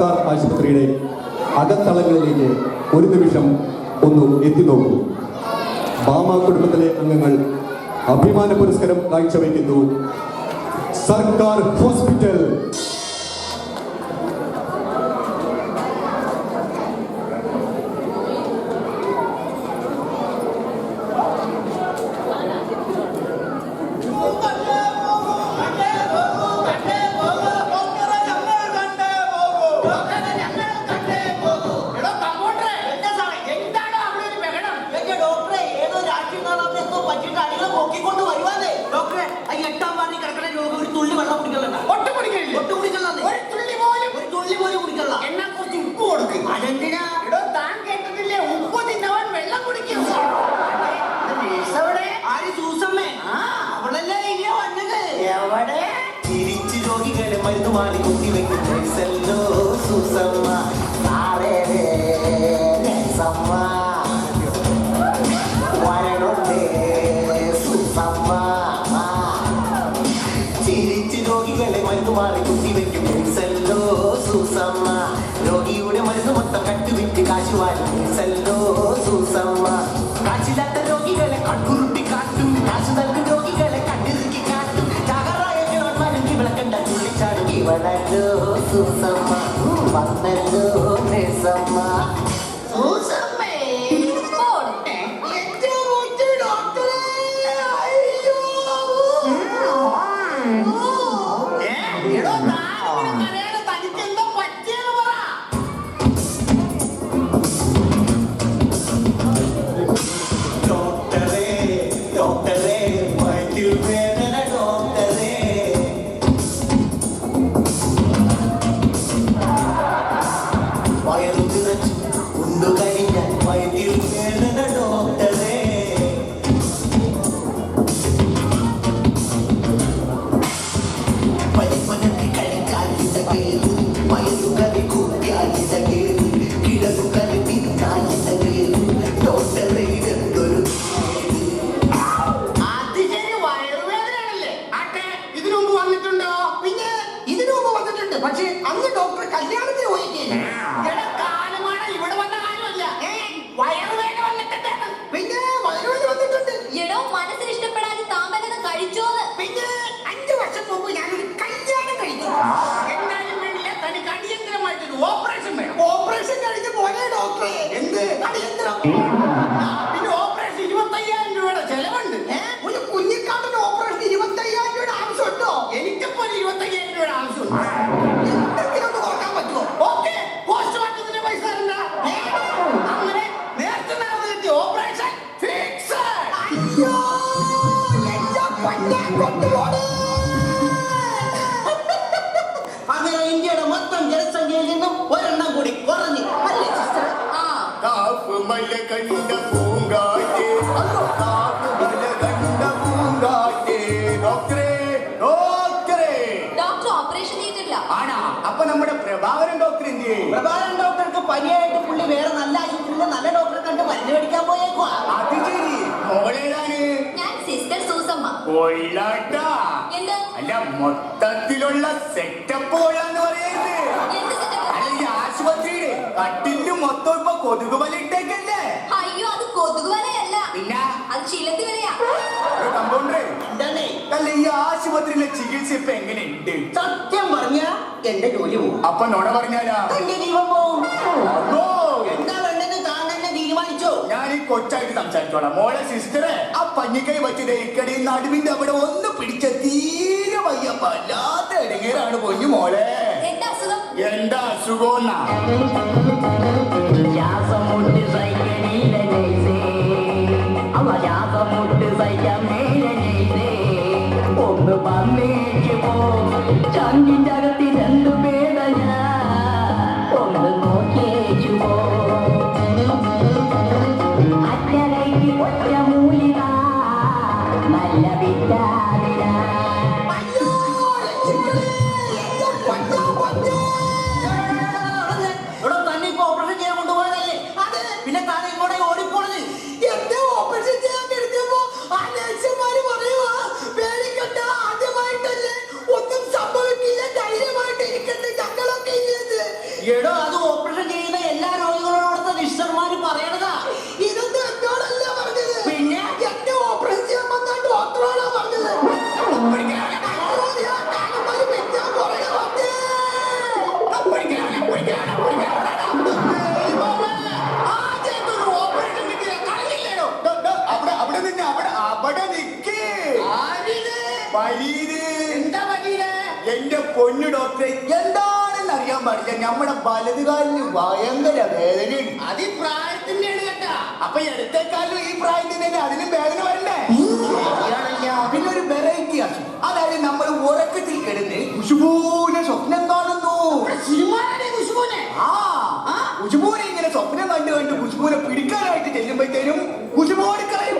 സർക്കാർ ആശുപത്രിയുടെ അകത്തളങ്ങളിലേക്ക് ഒരു നിമിഷം ഒന്ന് എത്തി നോക്കൂ. ബാമ കുടുംബത്തിലെ അംഗങ്ങൾ അഭിമാന പുരസ്കാരം കാഴ്ചവെക്കുന്നു. സർക്കാർ ഹോസ്പിറ്റൽ. രോഗിയുടെ മരുന്ന് മൊത്തം കട്ടുവിറ്റ് കാശുവാരി സൂസമ്മ. കാശില്ലാത്ത രോഗികളെ കൺകുറുട്ടി കാട്ടും, കാശ് നൽകും രോഗികളെ കണ്ടിറുക്കി കാട്ടും. ചാകറായ കിഴവന്മാരും വിളക്കണ്ട ചുള്ളിച്ചാടും. ഇവളല്ലോ സൂസമ്മ, വന്നല്ലോ നേസമ്മ. പക്ഷേ അന്ന് ഡോക്ടർ കല്യാണത്തിന് പോയില്ലേ? ഇവിടെ വന്ന കാര്യമല്ല, വയറുവേദന വന്നിട്ടുണ്ട്. പിന്നെ വയറുവേദന വന്നിട്ടുണ്ട്. എടോ മനസ്സിന് ഇഷ്ടപ്പെടാതെ താമരന്ന് കഴിച്ചോന്ന്. പിന്നെ 5 വർഷം മുമ്പ് ഞാനൊരു കല്യാണം കഴിച്ചു. എന്തായാലും വേണ്ടില്ല, തനിക്ക് അടിയന്തരമായിട്ടൊരു ഓപ്പറേഷൻ വേണം. ഓപ്പറേഷൻ കഴിഞ്ഞ് പോലെ ഡോക്ടറെ. എന്ത് അടിയന്തരം? പിന്നെ ഓപ്പറേഷൻ 25,000 രൂപയുടെ ചെലവുണ്ട്. ഒരു കുഞ്ഞിക്കാട്ടിന് ഓപ്പറേഷൻ 25,000 രൂപയുടെ ആവശ്യമുണ്ടോ? എനിക്കിപ്പോ 25,000 രൂപയുടെ ആവശ്യമുണ്ട്. അങ്ങനെ ഇന്ത്യയുടെ മൊത്തം ജനസംഖ്യയിൽ നിന്നും ഒരെണ്ണം കൂടി കുറഞ്ഞു അല്ലേ സിസ്റ്റർ? ഡോക്ടർ ഓപ്പറേഷൻ ചെയ്തിട്ടില്ല. ആണാ? അപ്പൊ നമ്മുടെ പ്രഭാകരൻ ഡോക്ടർ എന്തിയെ? പ്രഭാകരൻ ഡോക്ടർക്ക് പനിയായിട്ട് പുള്ളി വേറെ നല്ല ആശുപത്രിയിൽ നല്ല ഡോക്ടറെ കണ്ട് മരുന്ന് മേടിക്കാൻ പോയേക്കുവാ. അത് ശരി. മോളേതാണ്? ഞാൻ സിസ്റ്റർ സൂസമ്മ. കൊള്ളാട്ടാ. എന്ത്? അല്ല, മൊത്തത്തിലുള്ള സെറ്റപ്പ് കൊള്ളാന്ന് പറയുന്നത്. അല്ല, ഈ ആശുപത്രിയുടെ കട്ടിന്റെ മൊത്തം ഇപ്പൊ കൊതുക് വല ഇട്ടേക്കല്ലേ? അയ്യോ, അത് കൊതുക് വലയല്ല, പിന്നെ അത് ചിലന്തി വലയാ. കമ്പൗണ്ടറേ, അല്ല ഈ ആശുപത്രിയിലെ ചികിത്സ ഇപ്പൊ എങ്ങനെയുണ്ട്? സത്യം പറഞ്ഞ എന്റെ ജോലി പോകും. അപ്പൊ നോണ പറഞ്ഞാലാ എന്റെ ജീവൻ പോകും. എന്താ വേണ്ടെന്ന് താൻ തന്നെ തീരുമാനിച്ചോ? ഞാൻ ഈ കൊച്ചായിട്ട് സംസാരിച്ചോളാം. മോളെ സിസ്റ്ററെ, ആ പഞ്ഞിക്കൈ വെച്ചത് ഇക്കടി നടുവിന്റെ അവിടെ ഒന്ന് പിടിച്ച തീരെ വയ്യ. വല്ലാത്ത ഇടങ്ങേറാണ് പൊന്നു മോളെ. എന്താ അസുഖം? എന്താ അസുഖം? ശ്വാസം മുട്ട് സൈക്കണിയിലെ നെയ്സേ, അവ ശ്വാസം മുട്ട് സൈക്കമേലെ ഒന്ന് വന്നേക്ക് പോ. ചങ്കിന്റെ അകത്ത് 2 വേദന ഒന്ന് നോക്കിയേച്ചു പോ. അറ്റകൈക്ക് ഒറ്റ മൂലിക നല്ല വിറ്റാമിന. ആദ്യമായിട്ടല്ലേ, ഒന്നും സംഭവിക്കില്ല, ധൈര്യമായിട്ട് ഇരിക്കണം. എടോ അത് ഓപ്പറേഷൻ ചെയ്യുന്ന എല്ലാ രോഗികളോടത്തെ സിസ്റ്റർമാര് പറയണതാ. ഇതൊന്നും എന്നോടല്ല പറഞ്ഞത്. പിന്നെ എന്നെ ഓപ്പറേഷൻ ചെയ്യാൻ വന്ന ഡോക്ടറാണോ പറഞ്ഞത്? എന്റെ പൊന്നു ഡോക്ടറെ, എന്താണെന്ന് അറിയാൻ പാടില്ല, നമ്മുടെ വലതുകാലിന് ഭയങ്കര വേദനയാണ്. അത് ഈ പ്രായത്തിന്റെയാണ് കേട്ടാ. അപ്പൊ എടുത്തേക്കാളും ഈ പ്രായത്തിന് അതിന് വേദന വരണ്ടേ? പിന്നെ ഒരു വെറൈറ്റി ആണ്. അതായത് നമ്മൾ ഉറക്കത്തിൽ കിടന്ന് ഖുശുബൂനെ സ്വപ്നം കാണുന്നു. സിനിമയുടെ ഖുശ്ബൂനെ. ഖുശുബൂനെ ഇങ്ങനെ സ്വപ്നം കണ്ടു കണ്ട് ഖുശുബൂനെ പിടിക്കാനായിട്ട് ചെല്ലുമ്പോഴത്തേനും ഖുശുബോട് കളയും.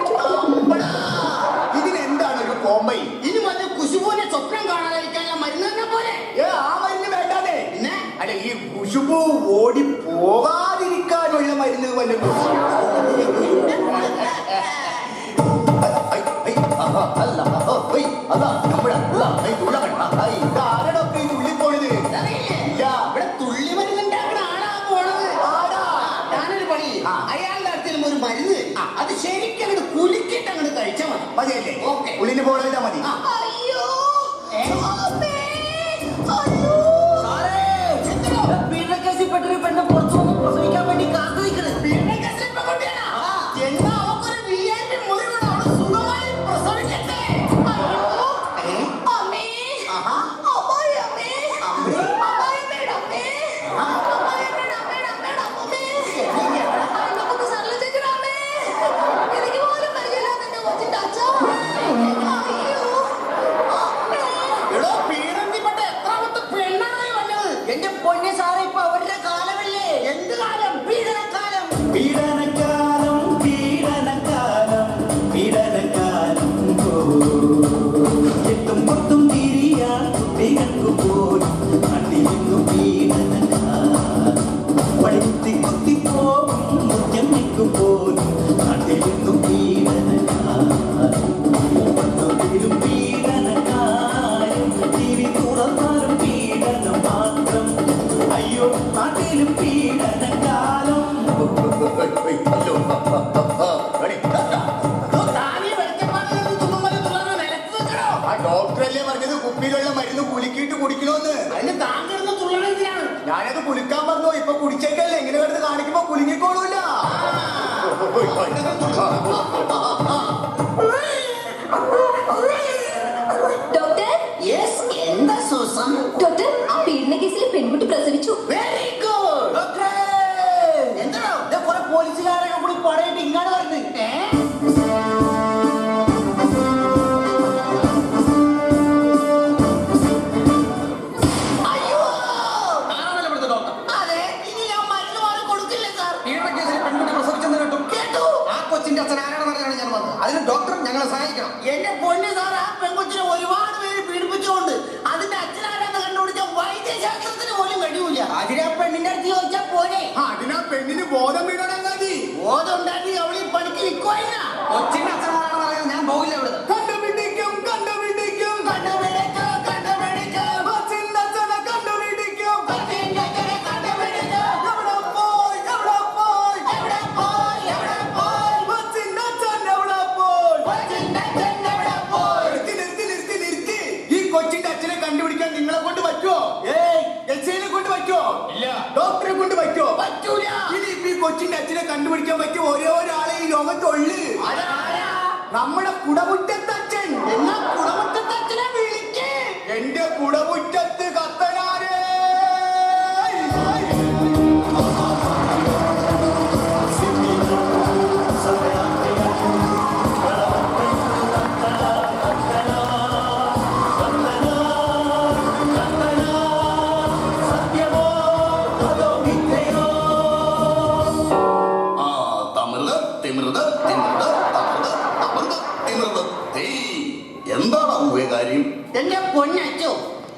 ഇതിനെന്താണ് ഒരു കോമ്പൈ? ഇനി വന്ന് ഖുശ്ബൂനെ സ്വപ്നം കാണാതിരിക്കാനുള്ള മരുന്ന് തന്നെ പോലെ. ആ മരുന്ന് വേണ്ടാതെ. പിന്നെ അല്ല, ഈ ഖുശുബു ഓടി പോകാതിരിക്കാനുള്ള മരുന്ന് വല്ലതും? ഇവിടെ തുള്ളി മരുന്നുണ്ടാക്കുന്ന ആളാ പോണത്. ഞാനൊരു പണി, അയാളുടെ അടുത്തും ഒരു മരുന്ന് അത് ശരിക്കും അങ്ങോട്ട് കുലുക്കിട്ട് അങ്ങോട്ട് കഴിച്ചാൽ മതി. മതിയല്ലേ? ഓക്കെ. ഉള്ളിന് പോകണ മതി. അയ്യോ അമ്മേ. പീഡനക്കേസിൽപ്പെട്ടൊരു പെണ്ണ് പുറത്തു വന്ന് പ്രസവിക്കാൻ വേണ്ടി കാത്തു നിൽക്കുന്നത്. എന്നാ അവക്കൊരു VIP മുറിവുണ്ട്. അവിടെ സുഖമായി പ്രസവിക്കട്ടെ. അമ്മേ. അമ്മായി അമ്മേ. അമ്മായിയമ്മയുടെ അമ്മേ. അമ്മായിയമ്മയുടെ അമ്മയുടെ അമ്മയുടെ അമ്മേ. നമുക്ക് സർല ചേച്ചിയുടെ അമ്മേ. എനിക്ക് പോലും പരിചയമില്ലാത്ത എന്റെ കൊച്ചിന്റെ അച്ഛാ. അയ്യോ അമ്മേ. എടോ, പീഡനത്തിൽപ്പെട്ട എത്രാമത്തെ പെണ്ണായി വന്നത്? എന്റെ പൊന്നെ സാറേ, ഇപ്പൊ അവരുടെ കാലമല്ലേ. എന്ത് കാലം? പീഡനക്കാലം. പീഡനക്കാലം പീഡനക്കാലം പീഡനക്കാലം എട്ടും പൊട്ടും തിരിയാൻ കുട്ടികൾക്ക് പോലും അടിയുന്നു പീഡനക്കാലം വഴുത്തി കുത്തി പോകും മുറ്റമ്മയ്ക്ക് പോലും അടിയുന്നു പീഡനക്കാലം പണ്ടും പീഡനക്കാലം TV തുറന്നാലും പീഡനം മാത്രം അയ്യോ നാട്ടിലും പീഡനക്കാലം താനീ വെളിച്ചപ്പാടിൽ നിന്ന് തുമ്മുമല തുറന്ന് നിലത്ത് നിൽക്കണോ? ആ ഡോക്ടറല്ലേ പറഞ്ഞത് കുപ്പിയിലുള്ള മരുന്ന് കുലുക്കിയിട്ട് കുടിക്കണോന്ന്? അതിന് താൻ കിടന്ന് തുള്ളണെന്തിനാണ്? ഞാനത് കുലുക്കാൻ പറഞ്ഞു. ഇപ്പൊ കുടിച്ചേക്കല്ലേ, ഇങ്ങനെ കിടന്ന് കാണിക്കുമ്പോ കുലുങ്ങിക്കോളൂല. ഡോക്ടർ യെസ്, എന്താ സൂസൻ? ഡോക്ടർ, ആ പീഡന കേസിൽ പെൺകുട്ടി പ്രസവിച്ചു. Very good. എന്താണോ കുറെ പോലീസുകാരൊക്കെ കൂടി പടയിട്ട് ഇങ്ങാണ് വരുന്നത്. അയ്യോ, ആരാണല്ലോ ഇവിടുത്തെ ഡോക്ടർ? അതെ, ഇനി ഞാൻ മരുന്ന് മാറി കൊടുക്കില്ല സാർ. പീഡനക്കേസിൽ പെൺകുട്ടി പ്രസവിച്ചെന്ന് കേട്ടു. കേട്ടു. ആ കൊച്ചിന്റെ അച്ഛൻ ആരാണെന്ന് അറിയാനാണ് ഞാൻ വന്നത്. അതിന് ഡോക്ടർ ഞങ്ങളെ സഹായിക്കണം. എന്റെ പൊന്ന് സാർ, ആ പെൺകൊച്ചിനെ ഒരുപാട് പേര് പീഡിപ്പിച്ചുകൊണ്ട് അതിന്റെ അച്ഛനാരാന്ന് കണ്ടുപിടിച്ച വൈദ്യശാസ്ത്രത്തിന് പോലും കഴിയൂല. അതിനാ പെണ്ണിന്റെ അടുത്ത് ചോദിച്ചാ പോരെ. അതിനാ പെണ്ണിന് ബോധം വീണോടാ മതി. ബോധം ഉണ്ടാക്കി അവളീ പണിക്ക് നിൽക്കുവായില്ല. കൊച്ചിന്റെ അച്ഛനാണെന്ന് അറിയാൻ ഞാൻ പോകില്ല ഇവിടെ. കണ്ടുപിടിക്കും കണ്ടുപിടിക്കും കണ്ടുപിടിക്ക്, കണ്ടുപിടിക്ക്. കൊച്ചിന്റെ അച്ഛനെ കണ്ടുപിടിക്കും. കൊച്ചിന്റെ അച്ഛനെ കണ്ടുപിടിക്ക്. എവിടെ പോയി എവിടെ പോയി എവിടെ പോയി, എവിടെ പോയി? കൊച്ചിന്റെ അച്ഛൻ എവിടെ പോയി? കൊച്ചിന്റെ അച്ഛൻ എവിടെ പോയി? നിർത്തി. ഈ കൊച്ചിന്റെ അച്ഛനെ കണ്ടുപിടിക്കാൻ നിങ്ങളെ കൊണ്ട് പറ്റുമോ? എൽസിനെ കൊണ്ട് പറ്റുമോ? ഇല്ല. ഡോക്ടറെ കൊണ്ട് പറ്റുമോ? പറ്റൂല. ഇനി ഈ കൊച്ചിന്റെ അച്ഛനെ കണ്ടുപിടിക്കാൻ പറ്റിയ ഒരേ ഒരാളെ ഈ ലോകത്തുള്ളു. അതാരാ? നമ്മുടെ കുടമുറ്റത്തച്ഛൻ. എന്നാ കുടമുറ്റത്തെ അച്ഛനെ വിളിക്ക്. എന്റെ കുടമുറ്റത്ത് കത്തനാരേ. എന്താണ് അമ്മൂയ കാര്യം? എന്റെ പൊന്നച്ചോ,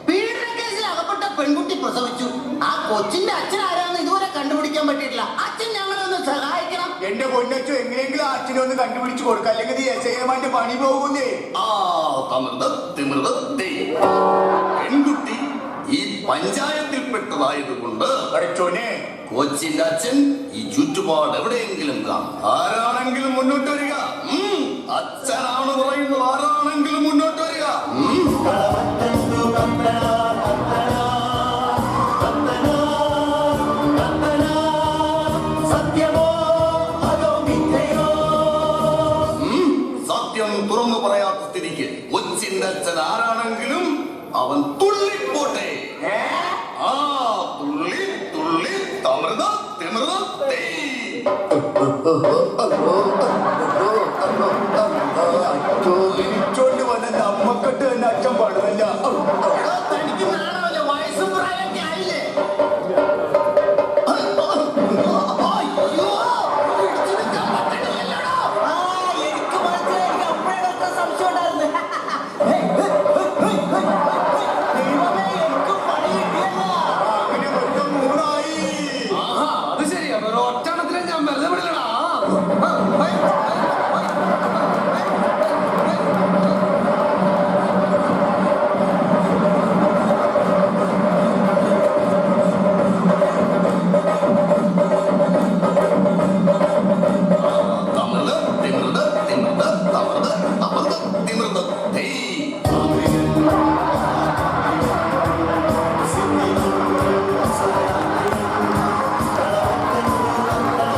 പീഡന കേസിൽ അകപ്പെട്ട പെൺകുട്ടി പ്രസവിച്ചു. ആ കൊച്ചിന്റെ അച്ഛൻ ആരാന്ന് ഇതുവരെ കണ്ടുപിടിക്കാൻ പറ്റിയിട്ടില്ല. അച്ഛൻ ഞങ്ങളെ ഒന്ന് സഹായിക്കണം. എന്റെ പൊന്നച്ചു, എങ്ങനെയെങ്കിലും ആ അച്ഛനെ ഒന്ന് കണ്ടുപിടിച്ചു കൊടുക്കുക, അല്ലെങ്കിൽ ഈ എസ്ഐമാന്റെ പണി പോകുന്നേ. ആ തമൃത തിമൃത പെൺകുട്ടി ഈ പഞ്ചായത്തിൽപ്പെട്ടതായതുകൊണ്ട് കൊച്ചിന്റെ അച്ഛൻ ഈ ചുറ്റുപാട് എവിടെയെങ്കിലും കാണും. ആരാണെങ്കിലും മുന്നോട്ട് വരിക. അച്ഛനാണ് പറയുന്നത്. ആരാണെങ്കിലും മുന്നോട്ട് വരിക. സത്യമോ അതോ മിഥ്യയോ? സത്യം തുറന്നു പറയാത്ത സ്ഥിതിക്ക് കൊച്ചിന്റെ അച്ഛൻ ആരാണെങ്കിലും അവൻ തുള്ളിപ്പോട്ടെ. ആ തുള്ളി തുള്ളി തമൃത തിമൃത തേ. എനിച്ചോണ്ട് വന്ന നമ്മക്കെട്ട് തന്നെ അച്ഛൻ പാടുന്നില്ല.